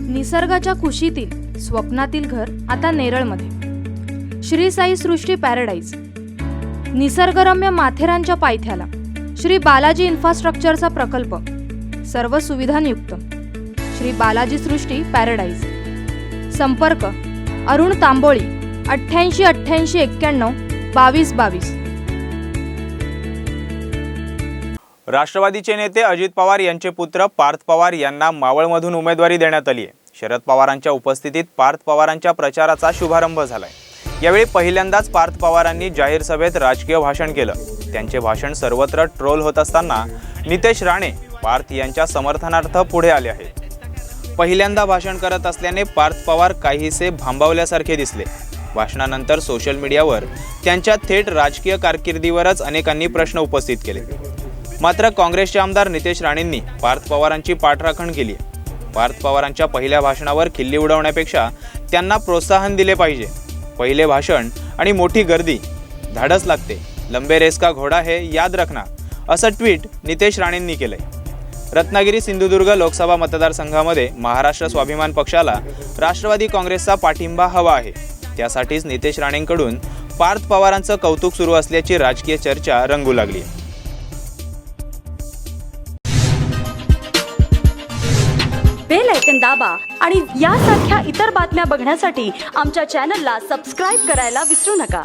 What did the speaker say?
निसर्गाच्या कुशीतील स्वप्नातील घर आता नेरळमध्ये। श्री साई सृष्टी पॅराडाईज, निसर्गरम्य माथेरानच्या पायथ्याला श्री बालाजी इन्फ्रास्ट्रक्चरचा प्रकल्प, सर्व सुविधांयुक्त। श्री बालाजी सृष्टी पॅराडाईज। संपर्क अरुण तांबोळी 88 88 91 22 22। राष्ट्रवादीचे नेते अजित पवार यांचे पुत्र पार्थ पवार यांना मावळमधून उमेदवारी देण्यात आली आहे। शरद पवारांच्या उपस्थितीत पार्थ पवारांच्या प्रचाराचा शुभारंभ झालाय। यावेळी पहिल्यांदाच पार्थ पवारांनी जाहीर सभेत राजकीय भाषण केलं। त्यांचे भाषण सर्वत्र ट्रोल होत असताना नितेश राणे पार्थ यांच्या समर्थनार्थ पुढे आले आहेत। पहिल्यांदा भाषण करत असल्याने पार्थ पवार काहीसे भांबावल्यासारखे दिसले। भाषणानंतर सोशल मीडियावर त्यांच्या थेट राजकीय कारकिर्दीवरच अनेकांनी प्रश्न उपस्थित केले। मात्र काँग्रेसचे आमदार नितेश राणेंनी पार्थ पवारांची पाठराखण केली। पार्थ पवारांच्या पहिल्या भाषणावर खिल्ली उडवण्यापेक्षा त्यांना प्रोत्साहन दिले पाहिजे। पहिले भाषण आणि मोठी गर्दी, धाडस लागते, लंबे रेस का घोडा है याद रखना, असं ट्विट नितेश राणेंनी केलंय। रत्नागिरी सिंधुदुर्ग लोकसभा मतदारसंघामध्ये महाराष्ट्र स्वाभिमान पक्षाला राष्ट्रवादी काँग्रेसचा पाठिंबा हवा आहे। त्यासाठीच नितेश राणेंकडून पार्थ पवारांचं कौतुक सुरू असल्याची राजकीय चर्चा रंगू लागली। बेल आयकॉन दाबा आणि यासारख्या इतर बातम्या बघण्यासाठी आमच्या चॅनलला सबस्क्राइब करायला विसरू नका।